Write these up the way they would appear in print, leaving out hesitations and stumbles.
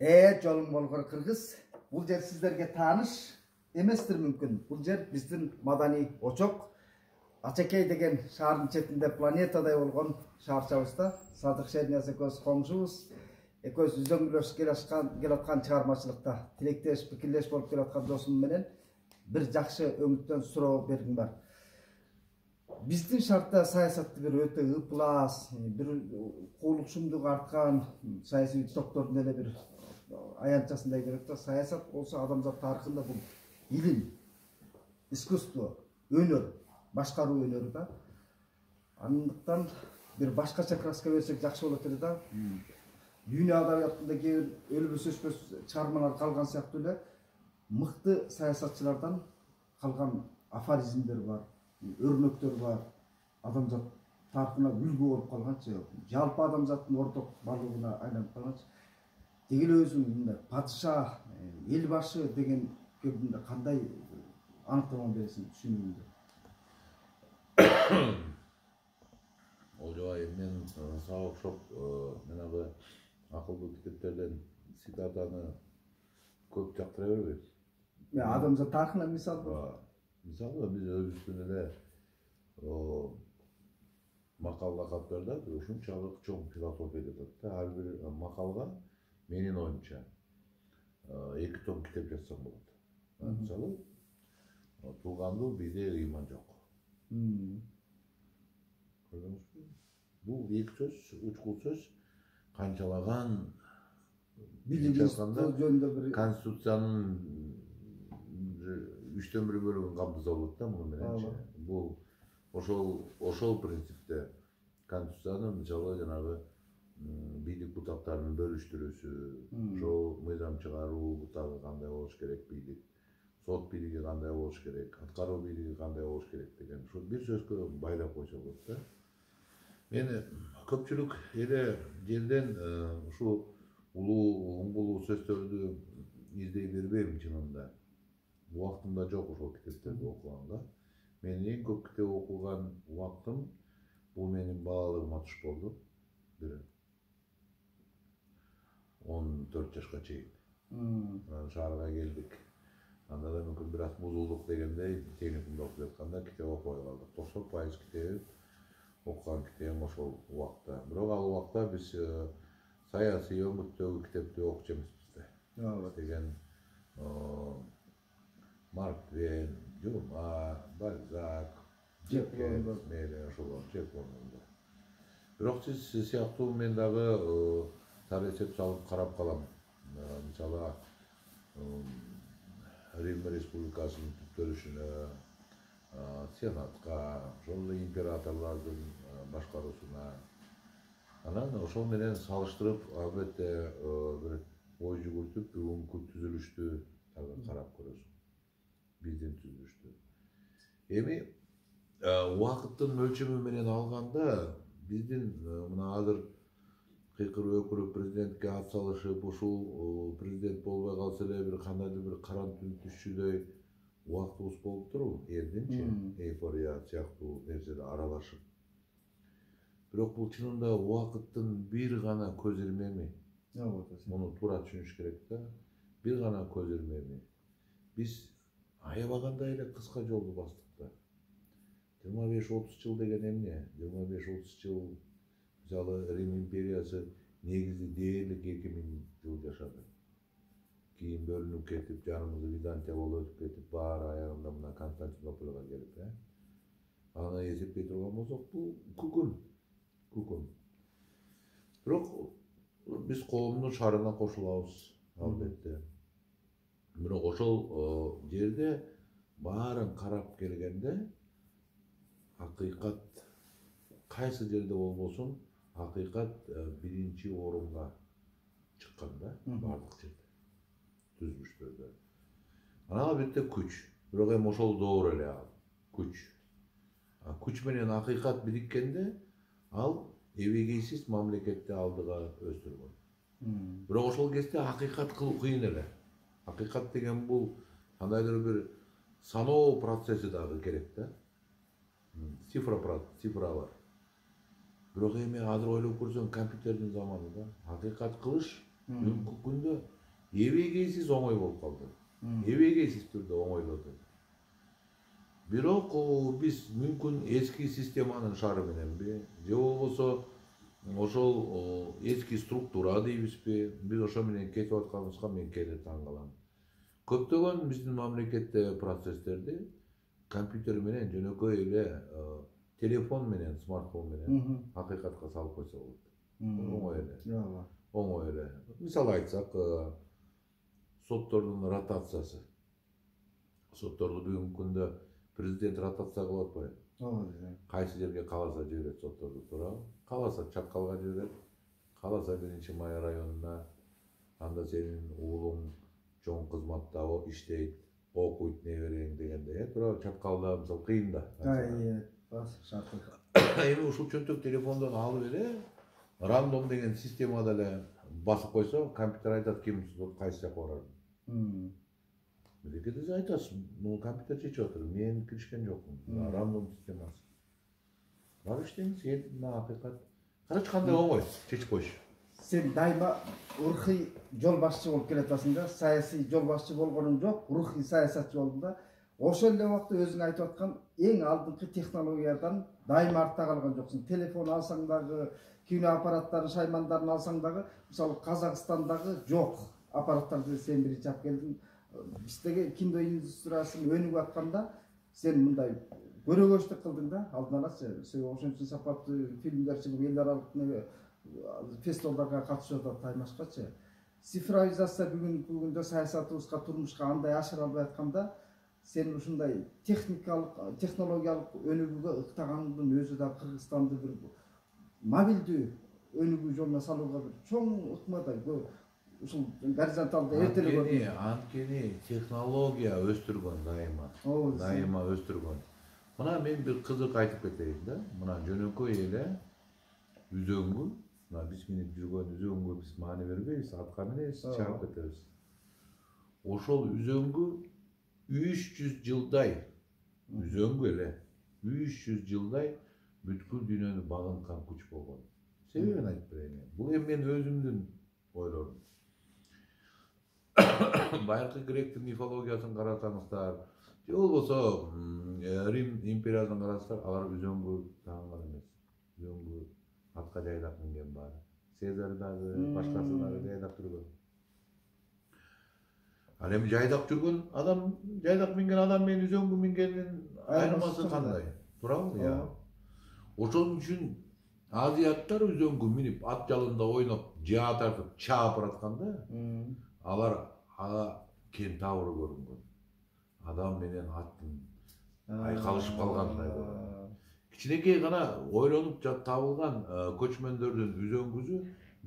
Жолуң болгор кыргыз. Бул жер сиздерге тааныш эместир мүмкүн. Бул жер биздин маданий очок. Ачакей деген шаардын четинде планетадай болгон шаарчабыз да. Садык Шернияз экөөбүз коңшубуз. Экөөбүз үзөңгүлөшүп келаткан чыгармачылыкта тилектеш, пикирлеш болуп келаткан досум менен бир жакшы өңүттөн суроо бергим бар. Биздин шартта саясатты бир өтө ыплас, бир куулукчумдук арткан саясий токтордун эле бир аянтчасындай керек да. Саясат болсо адамзат тарыхында бул илим, искусство, өнөр, башкаруу өнөрү да. Андыктан бир башкача краска берсек жакшы болот эле да. Дүйнө адабиятында кээ бир өлбөс өчпөс чыгармалар калган сыяктуу эле мыкты саясатчылардан калган афоризмдер бар, өрнөктөр бар. Адамзат тарыхына үлгү болуп калганчы, жалпы адамзаттын орток барлыгына айланып калганчы. Тегил өзүң мындай падыша, эл башы деген көбүндө кандай аныктама бересиң түшүнүгүңдө? Ожобай, мен сага окшоп менагы акылдуу китептерден цитатаны көп жактыра бербейм. Адамзат тарыхына мисал бар. Мисалы биз өзүбүздүн эле макал лакаптарда ушунчалык чоң философия жатат да. Ар бир макалга менин оюмча 2 том китеп жазсам болот. Мисалы туугандуу бийде ыйман жок. Көрдүңүзбү? Бул 2 сөз, учкул сөз канчалаган конституциянын 3/4 бөлүгүн камтыса болот да муну мененчи. Бул ошол принципте конституциянын мисалы жанагы бийлик бутактарынын бөлүштүрүүсү, ошол мыйзам чыгаруу бутагы кандай болуш керек бийлик, сот бийлиги кандай болуш керек, аткаруу бийлиги кандай болуш керек деген ушул бир сөзгө байлап койсо болот да. Мен көпчүлүк эле жерден ушул улуу уңгулуу сөздөрдү издей бербейм чынында. Убактым да жок ошол китептерди окуганга. Мен эң көп китеп окуган убактым бул менин балалыгыма туш болду. Бир 14 жашка чейин. Шаарга келдик. Анда да мүмкүн бир аз бузулдук дегендей техникумда окуп жатканда китеп окубай калдык. 90% китебим окуган китебим ошол убакта. Бирок ал убакта биз саясий өңүттөгү китепти окучу эмеспиз да. Деген Марк Твен, Дюма, Бальзак, Диккенс, мейли ошолор жекконду. Бирок сиз сыяктуу мен дагы сар эсеп салып карап калам. Мисалы Рим Республикасынын түптөлүшүнө, Сенатка, ошол эле императорлордун башкаруусуна. Анан ошол менен салыштырып, албетте бир ой жүгүртүп, бүгүнкү түзүлүштү дагы карап көрөсүң. Биздин түзүлүштү. Эми убакыттын өлчөмү менен алганда биздин мына азыр кыйкыр өкүрүп президентке ат салышып, ушул президент болбой калса эле бир кандайдыр бир кара түн түшчүдөй убактыбыз болуп турбу, элдинчи эйфория сыяктуу нерселер аралашып. Бирок бул чынында убакыттын бир гана көз ирмеми. Муну туура түшүнүш керек да. Бир гана көз ирмеми. Биз аябагандай эле кыска жолду бастык да. 25-30 жыл деген эмне? 25-30 жыл мисалы Рим империясы негизи дээрлик 2000 жыл жашады. Кийин бөлүнүп кетип, жаныбызды Византия болуп өтүп кетип, баары аягында мына Константинопольго келип, аны эсептей турган болсок, бул күкүн. Бирок биз коомдун шарына кошулабыз, албетте. Бирок ошол жерде баарын карап келгенде акыйкат кайсы жерде болбосун, акыйкат биринчи орунга чыккан да баардык жерде. Түзүлүштөрдө. Анан албетте күч. Бирок эми ошол доор эле ал. Күч. Күч менен акыйкат бириккенде ал эбегейсиз мамлекетти алдыга өстүргөн. Бирок ошол кезде акыйкат кылуу кыйын эле. Акыйкат деген бул кандайдыр бир саноо процесси дагы керек да. Цифралар. Бирок эми азыр ойлоп көрсөң компьютердин заманы да. Акыйкат кылыш Бүгүнкү күндө эбегейсиз оңой болуп калды. Эбегейсиз түрдө оңойлоду. Бирок биз мүмкүн эски системанын шары мененби, же болбосо ошол эски структура дейбизби, биз ошо менен кетип атканыбызга мен кээде таң калам. Көптөгөн биздин мамлекетте процесстерди компьютер менен жөнөкөй эле телефон менен, смартфон менен акыйкатка салып койсо болот. Оңой эле. Оңой эле. Мисалы айтсак, соттордун ротациясы. Сотторду бүгүнкү күндө президент ротация кылып атпайбы? Кайсы жерге кааласа жиберет сотторду, туурабы? Кааласа Чаткалга жиберет, кааласа 1-Май районуна, анда сенин уулуң чоң кызматта иштейт, окуйт неберең дегенде, туурабы? Чаткалда мисалы кыйын да. Эми ушул чөнтөк телефондон алып эле рандом деген системада эле басып койсо, компьютер айтат ким кайсы жака барарын. Миликеде сиз айтасыз, бул компьютер чечип атыр, мен киришкен жокмун. Рандом системасы. Барып иштеңиз, мына акыйкат. Карачы кандай оңой чечип коюш. Сен дайыма рухий жол башчы болуп келатасың да, саясий жол башчы болгонуң жок, рухий саясатчы болдуң да. Ошол эле убакта өзүң айтып аткан эң алдыңкы технологиядан дайыма артта калган жоксуң. Телефон алсаң дагы, кино аппараттарын, шаймандарын алсаң дагы, мисалы Казакстандагы жок аппараттарды сен биринчи алып келдиң. Биздеги кино индустриясын өнүгүп атканда сен мындай көрөгөчтүк кылдың да, алдын алачы. Сен ошончо сапаттуу фильмдер чыгып эл аралык фестивалдарга катышып атат Таймашкачы. Цифровизация бүгүнкү күндө саясатыбызга, турмушка андай ашыра албай атканда, сен ушундай технологиялык өнүгүүгө ыктаганыңдын өзү да Кыргызстанды бир мобилдүү өнүгүү жолуна салууга бир чоң ыкма да. Ушул горизонталды эртелегөн. Анткени технология өстүргөн дайыма. Дайыма өстүргөн. Мына мен бир кызык айтып кетейин да. Мына жөнөкөй эле үзөңгү, мына биз минип жүргөн үзөңгү биз маани бербейбиз, аткан эле чыгып кетебиз. Ошол үзөңгү 300 жылдай үзөңгү эле 300 жылдай бүткүл дүйнөнү багынткан күч болгон. Себебин айтып берейин. Бул эми мен өзүмдүн ойлорум. Байыркы гректин мифологиясын карасаңыздар, же болбосо Рим империясын карасаңыздар, алар үзөңгү тагынган эмес. Үзөңгү атка жайдак минген баары. Цезарь дагы, башкасы дагы жайдак жүргөн. Ал эми жайдак жүргөн адам, жайдак минген адам менен үзөңгү мингендин айырмасы кандай? Туурабы? Ошон үчүн азиаттар үзөңгү минип, ат жалында ойноп, жаа тартып, чаап баратканда, алар кентавр көрүнгөн. Адам менен аттын айкалышып калгандай болгон. Кичинекей гана ойлонуп табылган көчмөндөрдүн үзөңгүсү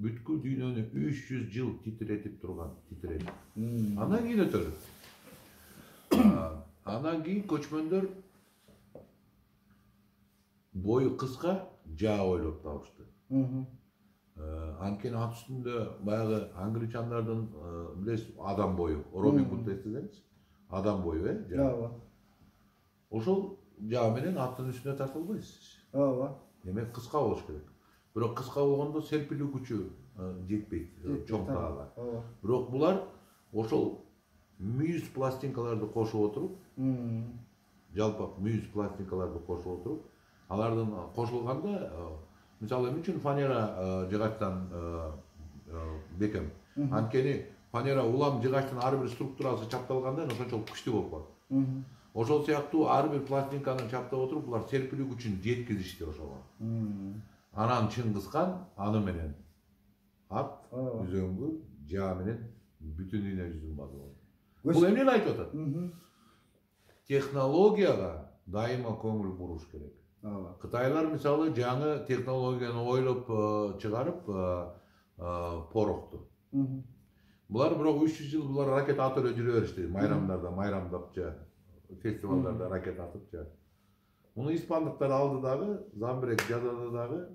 бүткүл дүйнөнү 300 жыл титиретип турган, титиретип. Андан кийин өтөлөт. Андан кийин көчмөндөр бою кыска жаа ойлоп табышты. Анткени ат үстүндө баягы англичандардын билесиз адам бою, Робин Гуд эстесеңиз, адам бою, жаа. Ошол жаа менен аттын үстүнө тартып албайсыз. Демек кыска болуш керек. Бирок кыска болгондо серпилүү күчү жетпейт, чоң таалар. Бирок булар ошол мүйүз пластинкаларды кошуп отуруп, жалпак мүйүз пластинкаларды кошуп отуруп, алардын кошулганда, мисалы үчүн фанера жыгачтан бекем. Анткени фанера улам жыгачтын ар бир структурасы чапталганда ошончолук күчтүү болуп калат. Ошол сыяктуу ар бир пластинканы чаптап отуруп, булар серпилүү күчүн жеткизишти ошого. Анан чыңгызган аны менен ат, үзөңгү, жаа менен бүтүн дүйнө жүзүн басып алды. Бул эмнени айтып атат? Технологияга дайыма көңүл буруш керек. Кытайлар мисалы жаңы технологияны ойлоп чыгарып порохту. Булар бирок 300 жыл булар ракета атып эле жүрө беришти. Майрамдарда майрамдапчы, фестивалдарда ракета атыпчы. Муну испандыктар алды дагы, Замбрек жазады дагы,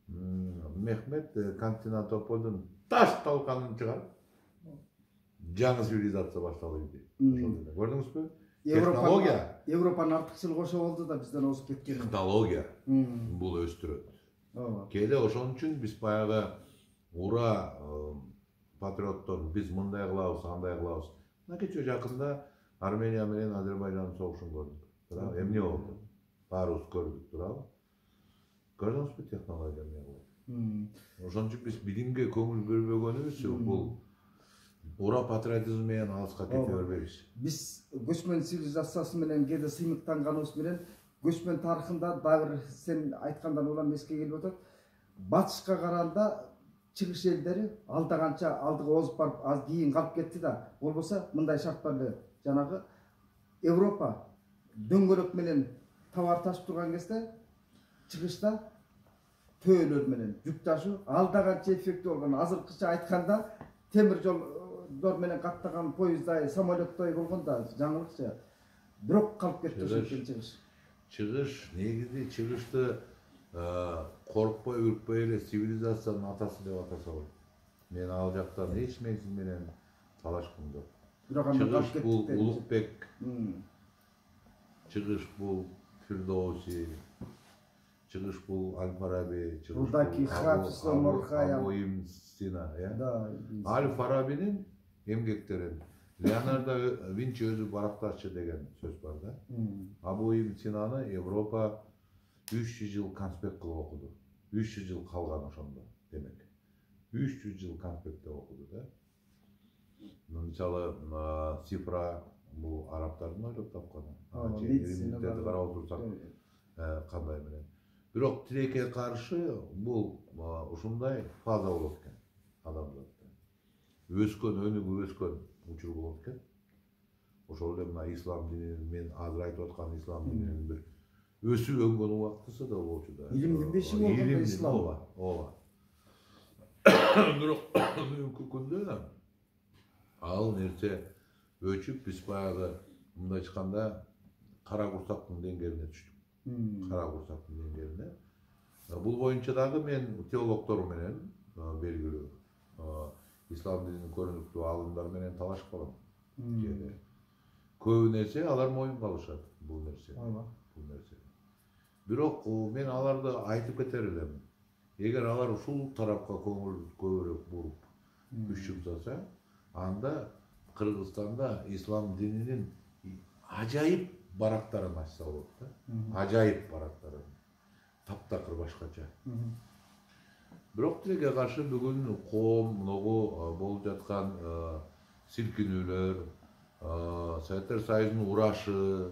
Мехмет Константинополдун таш талканын чыгарып, жаңы цивилизация башталды. Көрдүңүзбү? Технология. Европанын артыкчылыгы ошо болду да бизден озуп кеткен. Технология бул өстүрөт. Кээде ошон үчүн биз баягы ура патриоттон биз мындай кылабыз, андай кылабыз. Мынакече жакында Армения менен Азербайжандын согушун көрдүк. Туурабы? Эмне болду? Баарыбыз көрдүк, туурабы? Көрдүңүзбү технология эмне болду? Ошон үчүн биз билимге көңүл бөлбөгөнүбүз бул ура патриотизм менен алыска кете бербейбиз. Биз көчмөн цивилизациясы менен кээде сыймыктанганыбыз менен көчмөн тарыхында дагы сен айткандан улам эске келип атат. Батышка караганда чыгыш элдери алдаганча алдыга озуп барып аз кийин калып кетти да. Болбосо мындай шарт бар эле. Жанагы Европа дөңгөлөк менен товар ташып турган кезде чыгышта төөлөр менен жүк ташуу алдаганча эффектүү болгон. Азыркыча айтканда темир жолдор менен каттаган поезддай, самолеттой болгон да жаңылыкча. Бирок калып кетти ошол чыгыш. Чыгыш негизи чыгышты коркпой, үркпөй эле цивилизациянын атасы деп атаса болот. Мен ал жактан эч менен талашкым жок. Чыгыш бул Улукбек, чыгыш бул Фирдоуси, чыгыш бул Аль-Фараби, чыгыш бул Абу Ибн Сина, Аль-Фарабинин эмгектерин Леонардо Винчи өзү баракташы деген сөз бар да. Абу Ибн Синаны Европа 300 жыл конспект кылып окуду. 300 жыл калган ошондо, демек. 300 жыл конспектте окуду да. Мисалы, цифра бул арабтардын ойлоп тапканы. Илимдерди карап отурсак, кандай менен. Бирок тилекке каршы бул ушундай фаза болот экен адамзатта. Өскөн, өнүгүп өскөн учур болот экен. Ошол эле мына ислам дининин, мен азыр айтып аткан ислам дининин бир өсүп өнгөн убактысы да болчу да. Илимдин бешиги болгон ислам. Ооба. Бирок бүгүнкү күндө ал нерсе өчүп, биз баягы мындай айтканда кара курсактын деңгээлине түштүк. Кара курсактын деңгээлине. Бул боюнча дагы мен теологдор менен белгилүү ислам дининин көрүнүктүү аалымдары менен талашып калам. Көбү нерсе алар моюнга алышат бул нерсе. Бирок мен аларды айтып кетер элем. Эгер алар ушул тарапка көңүл көбүрөөк буруп күч жумсаса, анда Кыргызстанда ислам дининин ажайып барактарын ачса болот да. Ажайып барактарын. Таптакыр башкача. Бирок тилекке каршы бүгүн коом многу болуп жаткан силкинүүлөр, Советтер Союзунун урашы,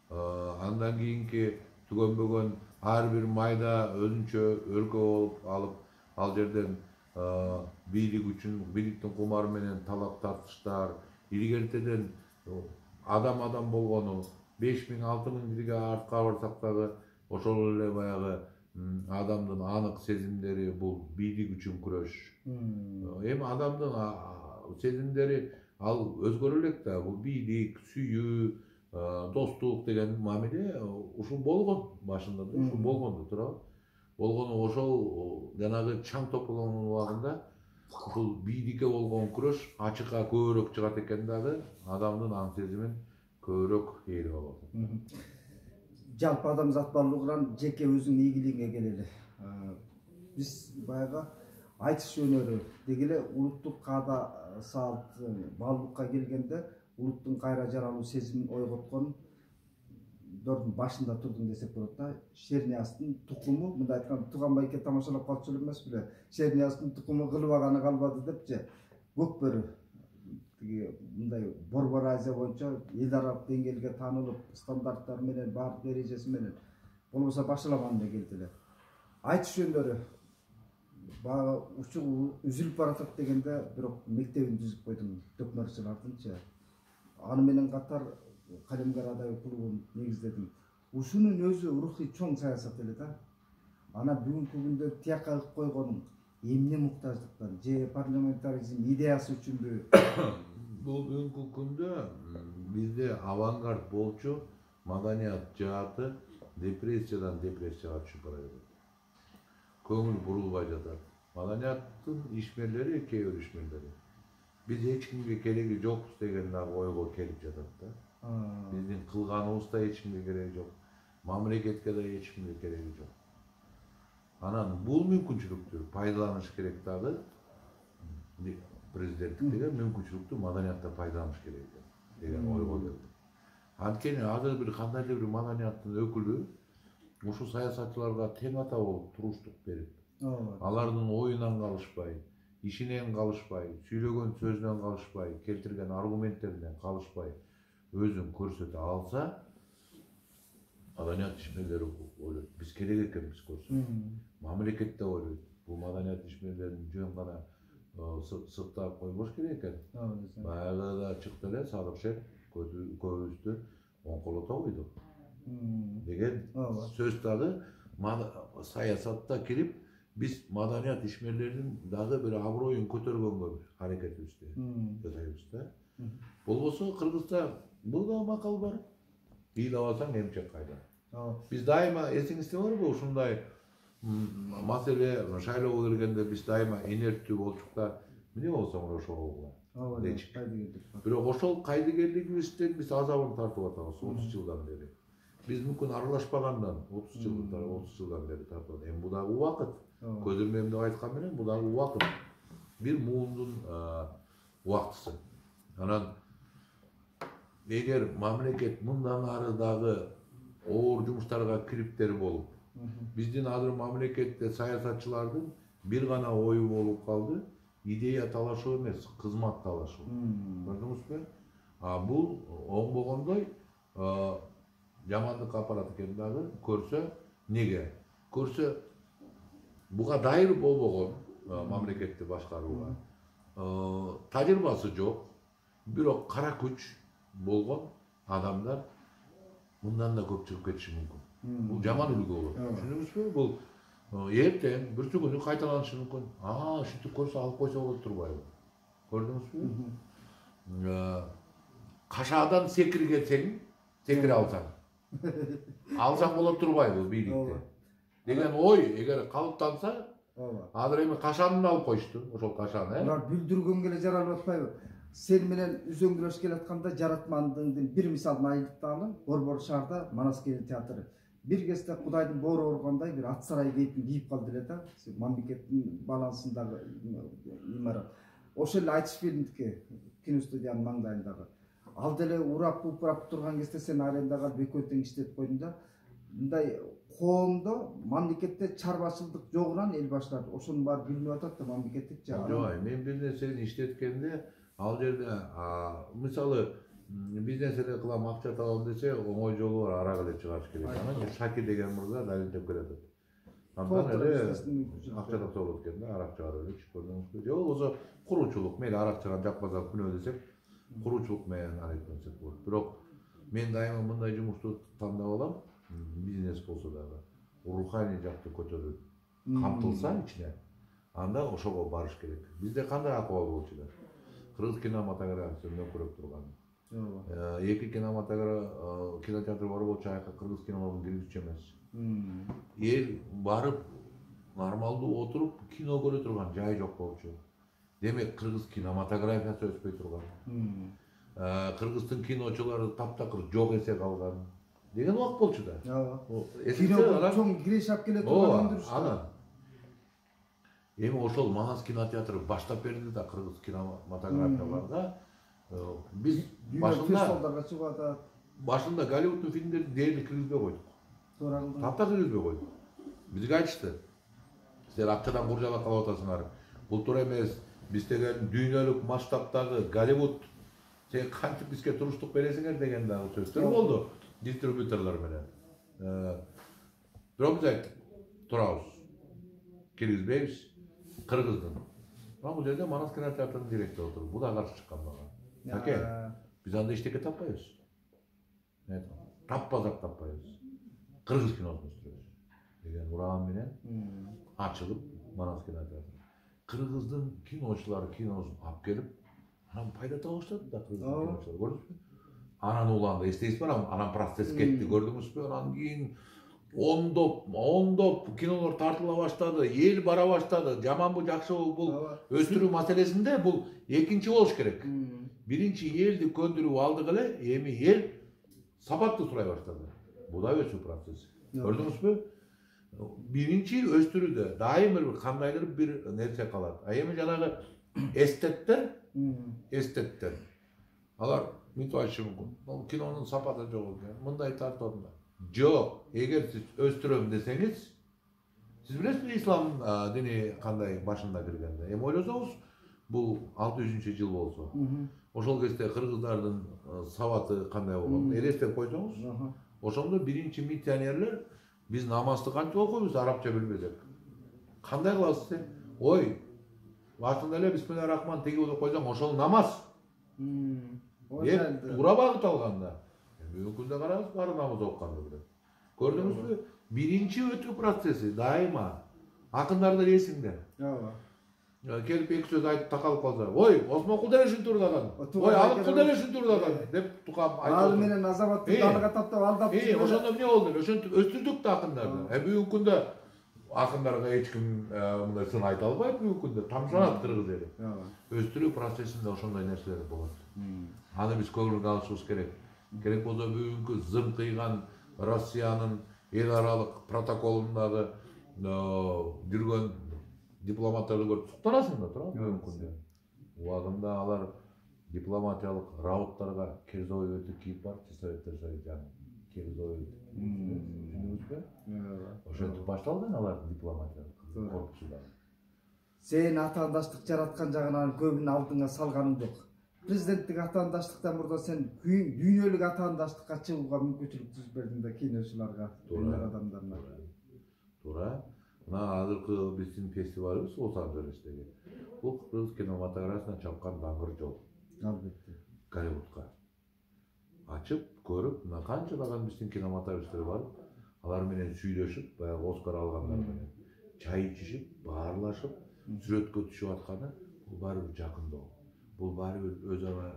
андан кийинки түгөнбөгөн ар бир майда өзүнчө өлкө болуп алып, ал жерден бийлик үчүн, бийликтин кумары менен талап тартыштар, илгертеден адам болгону 5000-6000 жылга артка барсак дагы ошол эле баягы адамдын анык сезимдери бул бийлик үчүн күрөш. Эми адамдын сезимдери ал өзгөрө элек да, бул бийлик, сүйүү, достук деген мамиле ушул болгон башында, ушул болгонду, туурабы? Болгону ошол жанагы чаң топологонун убагында ушул бийликке болгон күрөш ачыкка көбүрөөк чыгат экен дагы, адамдын аң сезимин көбүрөөк ээлеп алат. Жалпы адамзат баалуулугунан жеке өзүнүн ийгилигине келели. Биз баягы айтыш өнөрү дегеле улуттук каада салт баалуулукка келгенде улуттун кайра жаралуу сезимин ойготкондордун башында турдум десек болот да. Шернияздын тукуму, мындай айтканда Туганбайке тамашалап калчу эмес беле? Шернияздын тукуму кылбаганы калбады депчи. Көкбөрү тиги мындай Борбор Азия боюнча эл аралык деңгээлге таанылып, стандарттары менен, баардык эрежеси менен болбосо башаламан эле келди эле. Айтыш өнөрү баягы учуу үзүлүп баратат дегенде, бирок мектебин түзүп койдум төкмөрчүлөрдүнчү. Аны менен катар Калемгер Адай клубун негиздедим. Ушунун өзү рухий чоң саясат эле да. Ана бүгүнкү күндө тияка кылып койгонун эмне муктаждыктан же парламентаризм идеясы үчүнбү? Бул бүгүнкү күндө бизде авангард болчу маданият жааты депрессиядан депрессияга түшүп бара жатат. Көңүл бурулбай жатат. Маданияттын ишмерлери, кээ бир ишмерлери биз эч кимге кереги жокпуз деген дагы ойго келип жатат да. Биздин кылганыбыз да эч кимге кереги жок. Мамлекетке да эч кимге кереги жок. Анан бул мүмкүнчүлүктү пайдаланыш керек дагы. президенттиктеги мүмкүнчүлүктү маданиятта пайдаланыш керек экен деген ойго келдим. Анткени азыр бир кандайдыр бир маданияттын өкүлү ушу саясатчыларга тең ата болуп туруштук берип, алардын оюнан калышпай, ишинен калышпай, сүйлөгөн сөзүнөн калышпай, келтирген аргументтеринен калышпай өзүн көрсөтө алса, маданият ишмерлери ойлойт, биз керек экенбиз көрсөтүп. Мамлекет да ойлойт, бул маданият ишмерлерин жөн гана сыктап койбош керек экен. Баягы да чыкты эле Садык шек көбүбүздү оңколото койду деген сөз дагы саясатта кирип, биз маданият ишмерлеринин дагы бир аброюн көтөргөнгө аракетибизди жасайбыз да. Болбосо Кыргызда бул да макал бар. Ыйлап алсаң эмчек кайда. Биз дайыма эсиңизде барбы ушундай маселе шайлоого келгенде биз дайыма инерттүү болчукта эмне болсоң ошого дейчик. Бирок ошол кайдыгерлигибизден биз азабын тартып атабыз 30 жылдан бери. Биз мүмкүн аралашпагандан 30 жылдан бери тартып атабыз. Эми бул дагы убакыт. Көз ирмем деп айткан менен бул дагы убакыт. Бир муундун убактысы. Анан эгер мамлекет мындан ары дагы оор жумуштарга кириптер болуп, биздин азыр мамлекетте саясатчылардын бир гана ою болуп калды, идея талашуу эмес, кызмат талашуу. Көрдүңүзбү? Бул оңбогондой жамандыкка апарат экен дагы, көрсө неге? Көрсө буга дайыр болбогон мамлекетти башкарууга тажрыйбасы жок, бирок кара күч болгон адамдар мындан да көп чыгып кетиши мүмкүн. Бул жаман үлгү болот. Түшүндүңүзбү? Бул эртең бир күнү кайталанышы мүмкүн. Ушинтип көрсө алып койсо болот турбайбы? Көрдүңүзбү? Кашаадан секиргенсең, секире алсаң. Алсаң болот турбайбы бийликти? Деген ой эгер калыптанса, азыр эми кашанын алып коюшту, ошол кашаны. Улар бүлдүргөнгө эле жаралып атпайбы? Сен менен үзөңгүлөшүп келатканда жаратмандын бир мисалын айтып алып, Борбор шаарда Манаскелди театры. Бир кезде Кудайдын боору ургандай бир ат сарай кейпин кийип калды эле да. Мамлекеттин балансындагы имарат. Ошол эле айтыш фильмдики киностудиянын маңдайындагы. Ал деле урап турган кезде сен арендага бекөө тең иштетип койдуң да. Мындай коомдо мамлекетте чарбачылдык жогунан эл баштар ошонун баары билинип атат да мамлекеттик жагы. Жок, мен бир нерсени иштеткенде ал жерде мисалы бизнес эле кылам, акча табам десе оңой жолу бар, арак эле чыгарыш керек. Анан Шаки деген мырза далилдеп келатат. Андан эле акча тапса болот экен да, арак чыгарып эле көрдүңүзбү? Же болбосо куруучулук, мейли арак чыган жаппаса күнөө десек, куруучулук менен аракеттенсек болот. Бирок мен дайыма мындай жумушту тандап алам, бизнес болсо дагы руханий жакты көтөрүп камтылса ичине, анда ошого барыш керек. Бизде кандай акыбал болчу эле? Кыргыз кинематографиясы өкүрөп турган. Эки кинотеатр бар болчу, аяка кыргыз кинолорун киргизчү эмес. Эл барып нормалдуу отуруп кино көрө турган жай жок болчу. Демек кыргыз кинематографиясы өспөй турган. Кыргыздын киночулары таптакыр жок эсе калган деген убакыт болчу да. Кино чоң киреш алып келе турган өндүрүш. Анан эми ошол Манас кинотеатры баштап берди да кыргыз кинематографияларга. Биз башында Голливуддун фильмдерин дээрлик киргизбей койдук. Таптак киргизбей койдук. Бизге айтышты. Силер акчадан куржалап калып атасыңар. Бул туура эмес. Биз деген дүйнөлүк масштабтагы Голливуд, сен кантип бизге туруштук бересиңер деген дагы сөздөр болду дистрибьюторлор менен. Бирок биз айттык, турабыз. Киргизбейбиз. Кыргыздын. Бул жерде Манас кинотеатрынын директору отур. Бул да каршы чыккан мага. Аке, биз анда эчтеке таппайбыз. Таппасак таппайбыз. Кыргыз киносун өстүрөбүз деген уран менен ачылып Манас кинотеатры. Кыргыздын киночулары киносун алып келип, анан пайда таба баштады да кыргыз киночулар. Көрдүңүзбү? Анан уланды, эстейсизби? Анан процесс кетти, көрдүңүзбү? Анан кийин ондоп кинолор тартыла баштады, эл бара баштады. Жаманбы, жакшыбы бул өстүрүү маселесинде бул экинчи болуш керек. Биринчи элди көндүрүп алдык эле, эми эл сапаттуу сурай баштады. Бул да өсүү процесси. Көрдүңүзбү? Биринчи өстүрүүдө дайым бир кандайдыр бир нерсе калат. Эми жанагы Эстеттер, эстеттер. Алар мынтип айтышы мүмкүн. Бул кинонун сапаты жок экен. Мындай тартып да. Жок, эгер сиз өстүрөм десеңиз, сиз билесизби ислам дини кандай башында киргенде? Эми ойлосоңуз, бул 600-жыл болсо. Ошол кезде кыргыздардын сабаты кандай болгон? Элестеп койсоңуз, ошондо биринчи миссионерлер биз намазды кантип окуйбуз, арабча билбесек. Кандай кыласыз сен? Ой, башында эле бисмиллахир-рахман тиги деп койсоң, ошол намаз. Деп туура багыт алганда. Бүгүнкү күндө караңыз, баары намаз окуганды билет. Көрдүңүзбү? Биринчи өтүү процесси дайыма акындарды эсиңде. Келип эки сөз айтып такалып калса, ой, Осмонкул деле ушинтип урдаган. Ой, Алыккул деле ушинтип урдаган деп тукап айтып. Ал менен Азаматты далга таптап алдап. Ошондо эмне болду? Ошентип өстүрдүк да акындарды. Бүгүнкү күндө акындарга эч ким мындай сын айта албайт бүгүнкү күндө. Тамшанат кыргыз эли. Өстүрүү процессинде ошондой нерселер болот. Аны биз көңүлгө алышыбыз керек. Керек болсо бүгүнкү зым кыйган Россиянын эл аралык протоколундагы жүргөн дипломаттарды көрүп суктанасың да туура бүгүнкү күндө. Убагында алар дипломатиялык рауттарга Керзой өтүп кийип барчу Советтер Союзунан Керзой. Түшүндүңүзбү? Ошентип башталган алар дипломатиялык корпусунда. Сен атаандаштык жараткан жагынан көбүн алдыңа салганың жок. Президенттик атаандаштыктан мурда сен дүйнөлүк атаандаштыкка чыгууга мүмкүнчүлүк түзүп бердиң да киночуларга, өнөр адамдарына. Туура. Мына азыркы биздин фестивалыбыз Лос-Анджелестеги. Бул кыргыз кинематографиясына чапкан даңгыр жол. Албетте. Голливудка. Ачып, көрүп, мына канчалаган биздин кинематографисттер бар. Алар менен сүйлөшүп, баягы Оскар алгандар менен чай ичишип, баарлашып, сүрөткө түшүп атканы бул баары бир жакындоо. Бул баары бир өз ара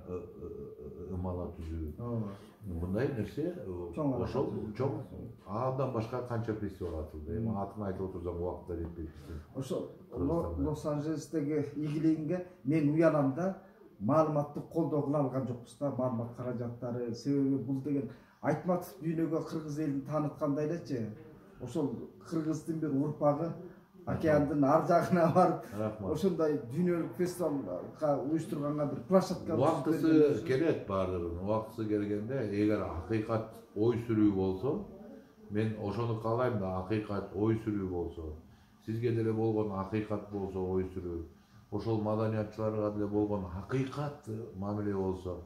ымала түзүү. Мындай нерсе ошол чоң. Андан башка канча фестивал ачылды. Эми атын айтып отурсам убакыт жетпейт. Ошо Лос-Анджелестеги ийгилигиңе мен уянам да, маалыматты колдоо кыла алган жокпуз да, маалымат каражаттары. Себеби бул деген Айтматов дүйнөгө кыргыз элин тааныткандай элечи. Ошол кыргыздын бир урпагы океандын ар жагына барып, ошондой дүйнөлүк фестивалга уюштурганга бир площадка. Убактысы келет баардыгынын. Убактысы келгенде, эгер акыйкат ой сүрүү болсо, мен ошону каалайм да, акыйкат ой сүрүү болсо, сизге деле болгон акыйкат болсо ой сүрүү, ошол маданиятчыларга деле болгон акыйкат мамиле болсо,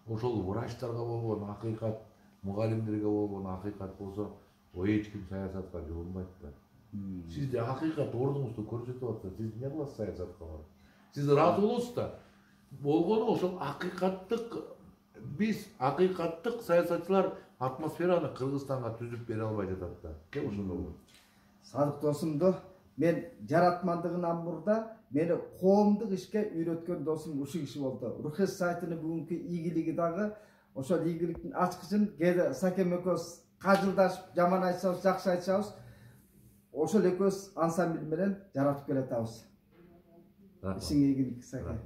ошол врачтарга болгон акыйкат, мугалимдерге болгон акыйкат болсо, эч ким саясатка жуунбайт да. Сизде акыйкат ордуңузду көрсөтүп атса, сиз эмне кыласыз саясатка барып? Сиз ыраазы болосуз да. Болгону ошол акыйкаттык, биз акыйкаттык саясатчылар атмосфераны Кыргызстанга түзүп бере албай жатат да. Кеп ошондой болот. Садык досумду мен жаратмандыгынан мурда мени коомдук ишке үйрөткөн досум ушул киши болду. Рухес сайтынын бүгүнкү ийгилиги дагы ошол ийгиликтин ачкычын кээде Сакем экөөбүз кажылдашып, жаман айтсабыз, жакшы айтсабыз, ошол экөөбүз ансамбль менен жаратып келатабыз. Ишиңе ийгилик, Саке.